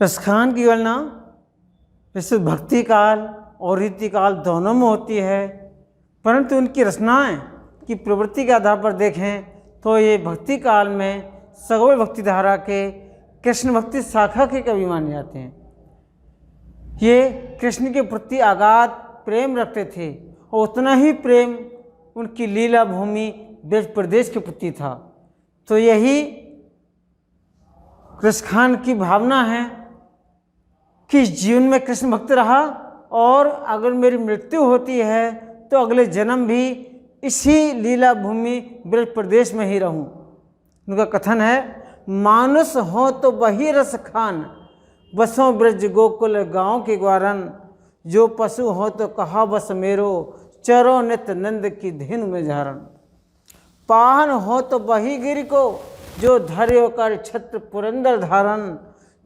रसखान की गणना वैसे भक्ति काल और रीति काल दोनों में होती है, परंतु उनकी रचनाएं की प्रवृत्ति के आधार पर देखें तो ये भक्ति काल में सगोल भक्ति धारा के कृष्ण भक्ति शाखा के कवि माने जाते हैं। ये कृष्ण के प्रति अगाध प्रेम रखते थे और उतना ही प्रेम उनकी लीला भूमि ब्रज प्रदेश के प्रति था। तो यही रसखान की भावना है कि जीवन में कृष्ण भक्त रहा और अगर मेरी मृत्यु होती है तो अगले जन्म भी इसी लीला भूमि ब्रज प्रदेश में ही रहूं। उनका कथन है, मानुष हो तो वही रसखान, बसों ब्रज गोकुल गांव के ग्वारन, जो पशु हो तो कहा बस मेरो, चरो नित नंद की धीन में झारण। पाहन हो तो वही गिर को, जो धर्यो कर छत्र पुरंदर धारण,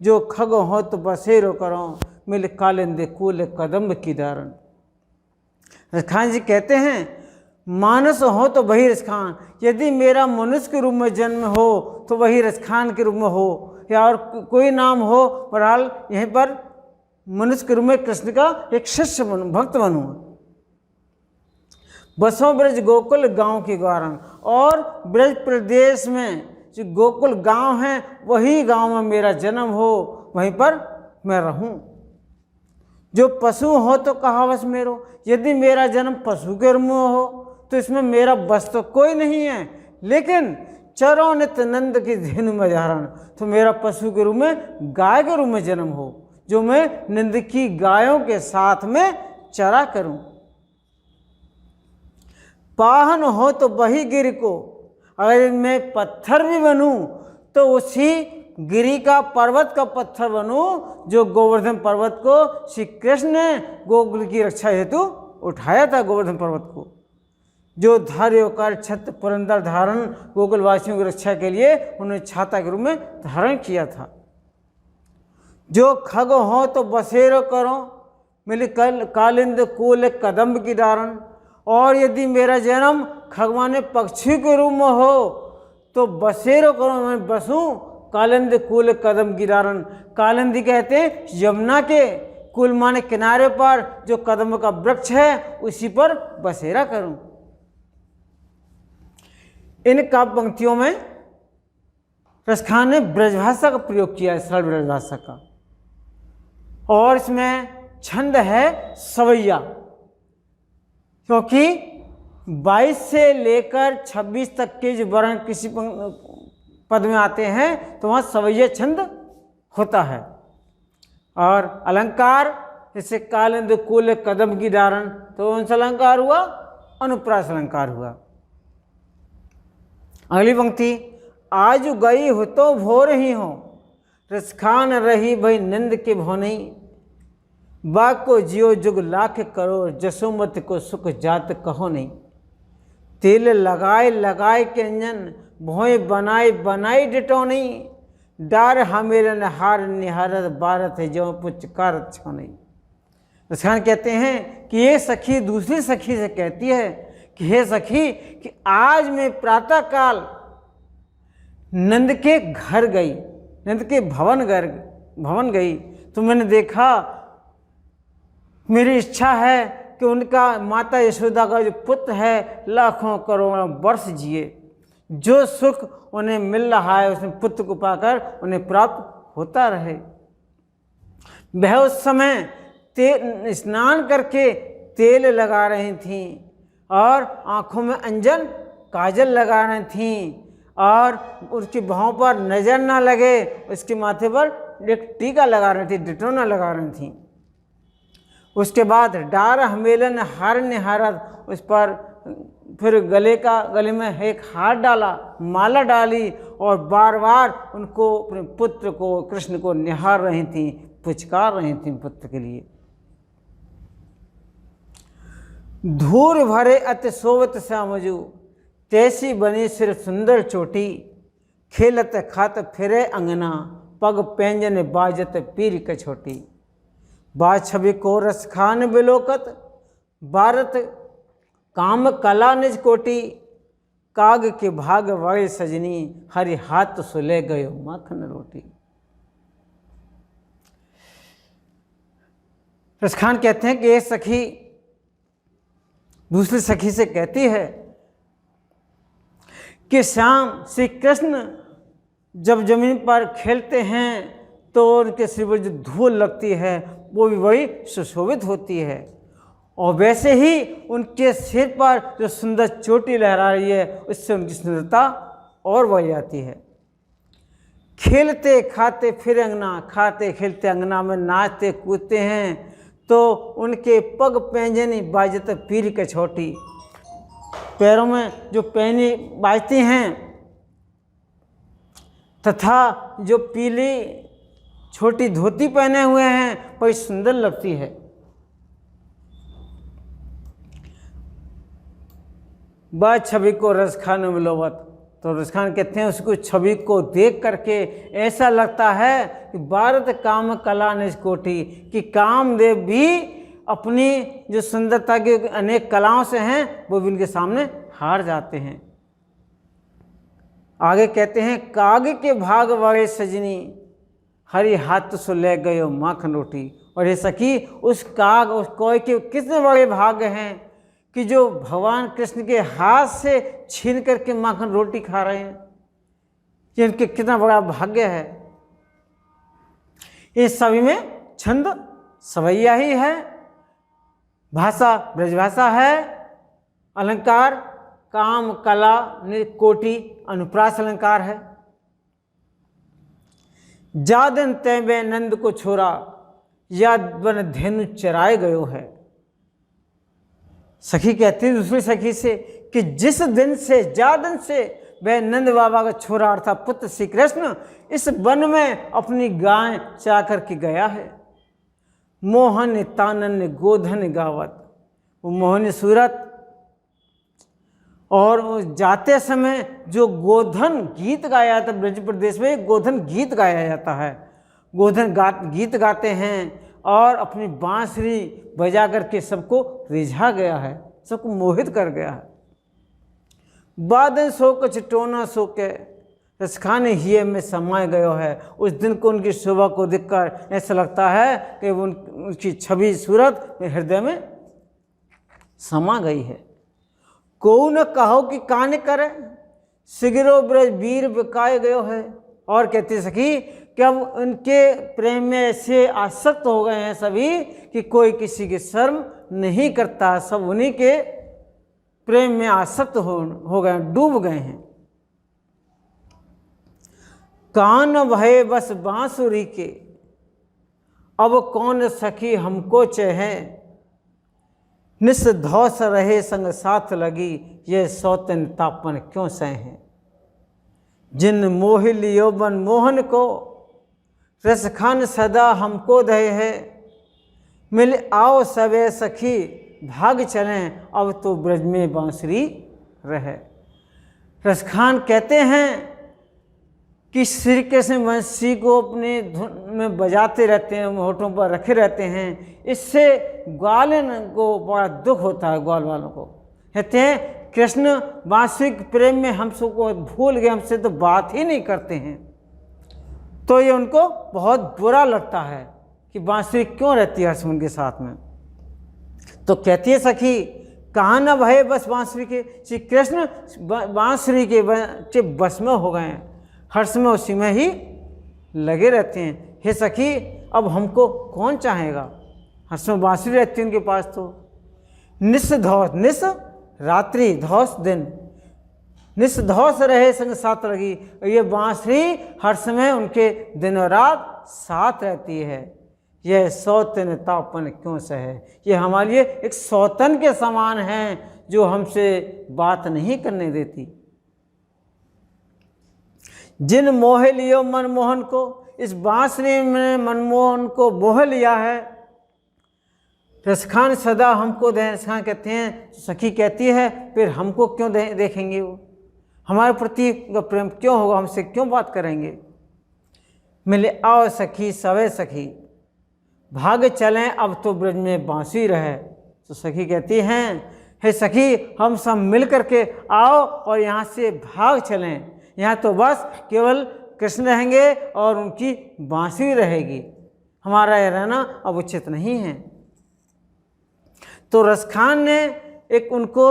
जो खग हो तो बसेरो करो, मिल कालिंद कूल कदम्ब की धारण। रसखान जी कहते हैं, मानस हो तो वही रसखान, यदि मेरा मनुष्य के रूप में जन्म हो तो वही रसखान के रूप में हो, या और कोई नाम हो, बहरहाल यहीं पर मनुष्य के रूप में कृष्ण का एक शिष्य बनूं, भक्त बनूं। बसों ब्रज गोकुल गांव के ग्वारन, और ब्रज प्रदेश में जो गोकुल गांव है वही गांव में मेरा जन्म हो, वहीं पर मैं रहूं। जो पशु हो तो कहा बस मेरो, यदि मेरा जन्म पशु के रूप में हो तो इसमें मेरा बस तो कोई नहीं है, लेकिन चरो नित नंद की धीन में धारण, तो मेरा पशु के रूप में गाय के रूप में जन्म हो, जो मैं नंद की गायों के साथ में चरा करूं। पाहन हो तो वही गिर को, अगर मैं पत्थर भी बनूं तो उसी गिरी का पर्वत का पत्थर बनूं, जो गोवर्धन पर्वत को श्री कृष्ण ने गोकुल की रक्षा हेतु उठाया था। गोवर्धन पर्वत को जो धार्य कर छत्र पुरंदर धारण, गोकुल वासियों की रक्षा के लिए उन्होंने छाता के रूप में धारण किया था। जो खग हो तो बसेरो करो, मिल कालिंद कूल कदम्ब की धारण, और यदि मेरा जन्म खगवाने पक्षी के रूप में हो तो बसेरो करो, मैं बसूं कालिंद कूल कदम की धारण। कालिंदी कहते हैं यमुना के कुल माने किनारे पर जो कदम का वृक्ष है उसी पर बसेरा करूं। इन काव्य पंक्तियों में रसखान ने ब्रजभाषा का प्रयोग किया है, सरल ब्रजभाषा का, और इसमें छंद है सवैया, क्योंकि 22 से लेकर 26 तक के जो वर्ण किसी पद में आते हैं तो वहाँ सवैया छंद होता है। और अलंकार जैसे कालिंद कूल कदम की धारण, तो कौन सा अलंकार हुआ? अनुप्रास अलंकार हुआ। अगली पंक्ति, आज गई हो तो भोर ही हो, रसखान रही भई नंद के भोनई, बाग को जियो जुग लाख करो, जसोमत को सुख जात कहो नहीं। तेल लगाए लगाए के अंजन, भोए बनाए बनाई डिटो नहीं, डार हमेरन हार निहारत बारत है जो पुचकारत छो नहीं। रसखान कहते हैं कि ये सखी दूसरी सखी से कहती है कि हे सखी, कि आज मैं प्रातः काल नंद के घर गई, नंद के भवन गई, तो मैंने देखा, मेरी इच्छा है कि उनका माता यशोदा का जो पुत्र है लाखों करोड़ों वर्ष जिए, जो सुख उन्हें मिल रहा है उसमें पुत्र को पाकर उन्हें प्राप्त होता रहे। वह उस समय स्नान करके तेल लगा रही थीं और आँखों में अंजन काजल लगा रही थीं, और उसकी भौं पर नजर ना लगे उसके माथे पर एक टीका लगा रही थी, डिटोना लगा रही थीं। उसके बाद डार हमेलन हार निहारत, उस पर फिर गले में एक हार डाला, माला डाली, और बार बार उनको अपने पुत्र को कृष्ण को निहार रही थीं, पुचकार रही थीं पुत्र के लिए। धूर भरे अति सोवत श्यामजू, तैसी बनी सिर सुंदर चोटी, खेलत खात फिरे अंगना, पग पैंजन बाजत पीर कछोटी। बा छवि को रसखान बिलोकत, भारत काम कला निज कोटी, काग के भाग वगे सजनी, हरि हाथ सुले गयो माखन रोटी। रसखान कहते हैं कि एक सखी दूसरी सखी से कहती है कि श्याम श्री कृष्ण जब जमीन पर खेलते हैं तो उनके सिर पर जो धूल लगती है वो भी बड़ी सुशोभित होती है, और वैसे ही उनके सिर पर जो सुंदर चोटी लहरा रही है उससे उनकी सुंदरता और बढ़ जाती है। खेलते खाते फिर अंगना, खाते खेलते अंगना में नाचते कूदते हैं तो उनके पग पैंजनी बाजत पीर कछौटी, पैरों में जो पैनी बाजती हैं तथा जो पीली छोटी धोती पहने हुए हैं बड़ी सुंदर लगती है। वह छवि को रसखान मिलोवत, तो रसखान कहते हैं उसको छवि को देख करके ऐसा लगता है कि भारत काम कला निष्कोटि, कि कामदेव भी अपनी जो सुंदरता की अनेक कलाओं से हैं वो भी उनके सामने हार जाते हैं। आगे कहते हैं काग के भाग वाले सजनी हरि हाथ सो ले गयो माखन रोटी, और ये सखी उस काग उस कोय के कितने बड़े भाग हैं कि जो भगवान कृष्ण के हाथ से छीन करके माखन रोटी खा रहे हैं, ये उनके कितना बड़ा भाग्य है। इस सभी में छंद सवैया ही है, भाषा ब्रजभाषा है, अलंकार काम कला कोटि अनुप्रास अलंकार है। जादन तैबे नंद को छोरा याद बन धेनु चराए गयो है। सखी कहती है दूसरी सखी से कि जिस दिन से जादन से वह नंद बाबा का छोरा अर्थात पुत्र श्री कृष्ण इस वन में अपनी गाय चरा करके गया है। मोहन तानन गोधन गावत, वो मोहनी सूरत, और जाते समय जो गोधन गीत गाया जाता है, ब्रज प्रदेश में गोधन गीत गाया जाता है, गोधन गीत गाते हैं और अपनी बांसुरी बजा करके सबको रिझा गया है, सबको मोहित कर गया है। बादन सो कुछ टोना सो के रसखान हिये में समाये गयो है। उस दिन को उनकी शोभा को देखकर ऐसा लगता है कि उनकी छवि सूरत में हृदय में समा गई है। को न कहो कि कान करे सिगरो ब्रज वीर बिकाए गयो है। और कहती सखी कि अब उनके प्रेम में ऐसे आसक्त हो गए हैं सभी कि कोई किसी की शर्म नहीं करता, सब उन्हीं के प्रेम में आसक्त हो गए, डूब गए हैं। कान भये बस बांसुरी के अब कौन सखी हमको चहे, निस धौस रहे संग साथ लगी ये सौतन तापन क्यों सहे। जिन मोहिल यौवन मोहन को रसखान सदा हमको दहे है, मिल आओ सवे सखी भाग चलें अब तो ब्रज में बांसुरी रहे। रसखान कहते हैं कि श्री कृष्ण बंसी को अपने धुन में बजाते रहते हैं, होठों पर रखे रहते हैं, इससे ग्वालन को बड़ा दुख होता है। ग्वाल वालों को कहते हैं कृष्ण बांसुरी के प्रेम में हम सबको भूल गए, हमसे तो बात ही नहीं करते हैं, तो ये उनको बहुत बुरा लगता है कि बांसुरी क्यों रहती है हर्षमन के साथ में। तो कहती है सखी कहाँ न भय बस बांसुरी के, श्री कृष्ण बांसुरी के बस में हो गए हैं, हर्ष में उसी में ही लगे रहते हैं। हे सखी अब हमको कौन चाहेगा, हर्ष में बांसुरी रहती है उनके पास। तो निस धौस, निस रात्रि, धौस दिन, निस धौस रहे संग साथ लगी, ये बांसुरी हर समय उनके दिन और रात साथ रहती है। यह सौतन तापन क्यों सहे, ये हमारे लिए एक सौतन के समान है जो हमसे बात नहीं करने देती। जिन मोह लियो मनमोहन को, इस बांसुरी में मनमोहन को मोह लिया है। रसखान सदा हमको दे, रसखान कहते हैं, सखी कहती है फिर हमको क्यों देखेंगे, वो हमारे प्रति प्रेम क्यों होगा, हमसे क्यों बात करेंगे। मिले आओ सखी सवे सखी भाग चलें अब तो ब्रज में बांसुरी रहे। तो सखी कहती हैं हे सखी हम सब मिल करके आओ और यहाँ से भाग चलें, यहाँ तो बस केवल कृष्ण रहेंगे और उनकी बांसुरी रहेगी, हमारा यह रहना अब उचित नहीं है। तो रसखान ने एक उनको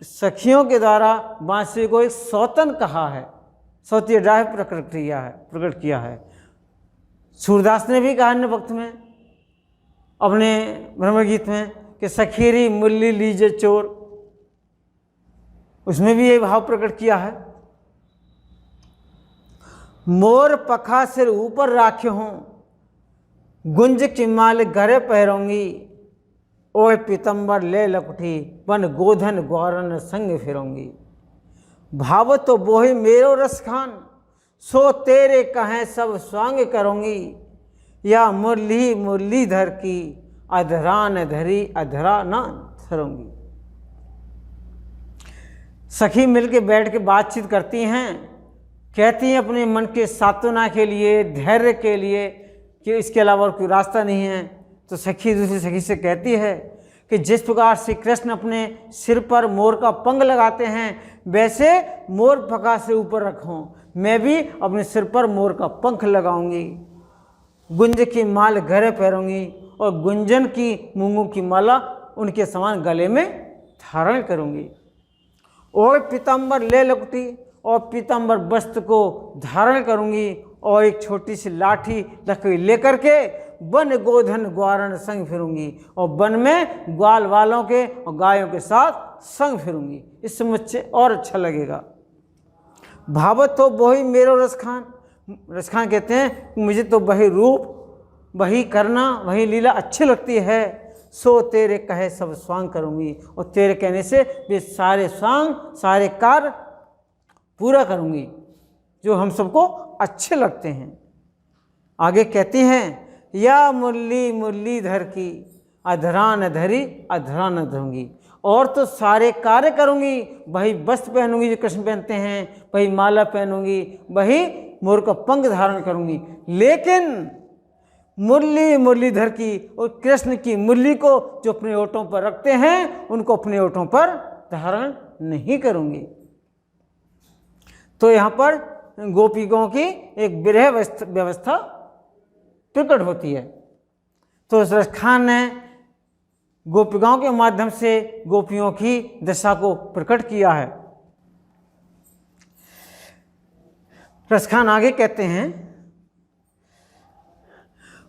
सखियों के द्वारा बांसुरी को एक सौतन कहा है, सौती राह प्रकट किया है। सूरदास ने भी कहा अन्य वक्त में अपने भ्रमर गीत में कि सखीरी मुरली लीजे चोर, उसमें भी ये भाव प्रकट किया है। मोर पखा सिर ऊपर राखे हों, गुंज की माल घरे पहरोंगी, ओए पीतम्बर ले लपटी बन गोधन ग्वारन संग फिरोंगी। भाव तो बोही मेरो रसखान, सो तेरे कहें सब स्वांग करूँगी, या मुरली मुरलीधर की अधरा न धरी अधरा न धरूंगी। सखी मिलके बैठ के बातचीत करती हैं, कहती हैं अपने मन के सांत्वना के लिए, धैर्य के लिए कि इसके अलावा और कोई रास्ता नहीं है। तो सखी दूसरी सखी से कहती है कि जिस प्रकार श्री कृष्ण अपने सिर पर मोर का पंख लगाते हैं, वैसे मोर पखा से ऊपर रखो, मैं भी अपने सिर पर मोर का पंख लगाऊंगी। गुंज की माल घरे पहनूंगी और गुंजन की मूंगों की माला उनके समान गले में धारण करूंगी। और पीताम्बर ले लपटी, और पीताम्बर वस्त्र को धारण करूंगी, और एक छोटी सी लाठी लकड़ी लेकर के वन गोधन ग्वारण संग फिरूंगी, और वन में ग्वाल वालों के और गायों के साथ संग फिरूंगी। इससे मुझे और अच्छा लगेगा। भावत तो वही मेरो रसखान, रसखान कहते हैं मुझे तो वही रूप, वही करना, वही लीला अच्छी लगती है। सो तेरे कहे सब स्वांग करूंगी, और तेरे कहने से वे सारे स्वांग, सारे कार्य पूरा करूंगी जो हम सबको अच्छे लगते हैं। आगे कहती हैं, या मुरली मुरलीधर की अधरा न धरी अधरा न धरूंगी, और तो सारे कार्य करूंगी, वही वस्त्र पहनूंगी जो कृष्ण पहनते हैं, वही माला पहनूंगी, वही मोर का पंख धारण करूंगी, लेकिन मुरली मुरलीधर की और कृष्ण की मुरली को जो अपने ओठों पर रखते हैं, उनको अपने ओठों पर धारण नहीं करूंगी। तो यहाँ पर गोपियों की एक विरह व्यवस्था प्रकट होती है। तो रसखान ने गोपिकाओं के माध्यम से गोपियों की दशा को प्रकट किया है। रसखान आगे कहते हैं,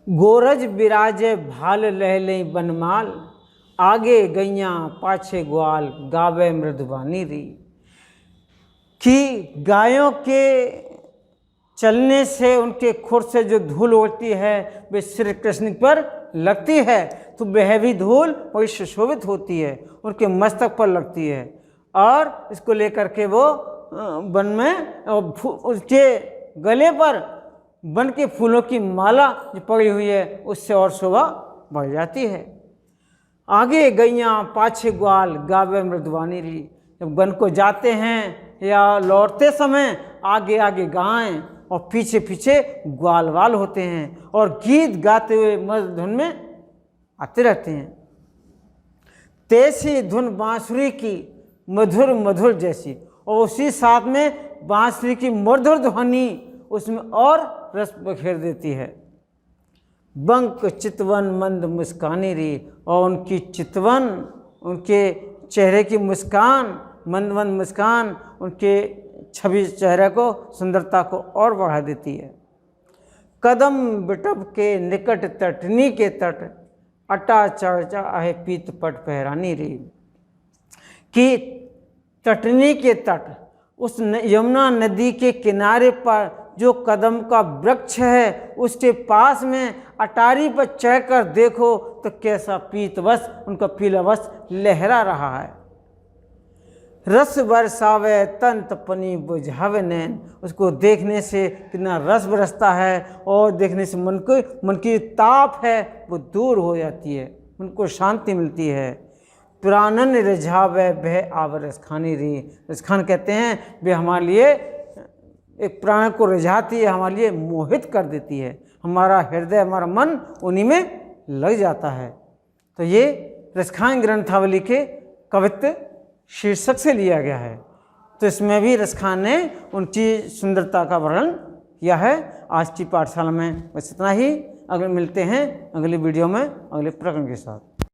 गोरज बिराजे भाल लहले बनमाल, आगे गैयां पाछे ग्वाल गावे मृदुबानी री। कि गायों के चलने से उनके खुर से जो धूल उड़ती है वे श्री कृष्ण पर लगती है, तो वह भी धूल वही सुशोभित होती है, उनके मस्तक पर लगती है, और इसको लेकर के वो वन में उसके गले पर वन के फूलों की माला जो पड़ी हुई है उससे और शोभा बढ़ जाती है। आगे गैयां पाछे ग्वाल गावे मृदुबानी री। जब वन को जाते हैं या लौटते समय आगे आगे गायें और पीछे पीछे ग्वालवाल होते हैं और गीत गाते हुए मधुर धुन में आते रहते हैं। तेसी धुन बांसुरी की मधुर मधुर जैसी, और उसी साथ में बांसुरी की मधुर ध्वनि उसमें और रस बखेर देती है। बंक चितवन मंद मुस्कानी री, और उनकी चितवन, उनके चेहरे की मुस्कान, मंद मंद मुस्कान उनके छवि चेहरे को, सुंदरता को और बढ़ा देती है। कदम बिटप के निकट तटनी के तट, अटा चर्चा आहे पीत पट पहरानी रे। कि तटनी के तट, उस यमुना नदी के किनारे पर जो कदम का वृक्ष है, उसके पास में अटारी पर चढ़कर देखो तो कैसा पीतवस, उनका पीला वस लहरा रहा है। रस बरसावे तंत पनी बुझावे नैन, उसको देखने से कितना रस बरसता है, और देखने से मन की ताप है वो दूर हो जाती है, मन को शांति मिलती है। प्राणन रिझावे भय आव रसखानी री। रसखान कहते हैं वे हमारे लिए एक प्राण को रिझाती है, हमारे लिए मोहित कर देती है, हमारा हृदय, हमारा मन उन्हीं में लग जाता है। तो ये रसखान ग्रंथावली के कवित्व शीर्षक से लिया गया है। तो इसमें भी रसखान ने उनकी सुंदरता का वर्णन किया है। आज की पाठशाला में बस इतना ही। अगले मिलते हैं अगली वीडियो में अगले प्रकरण के साथ।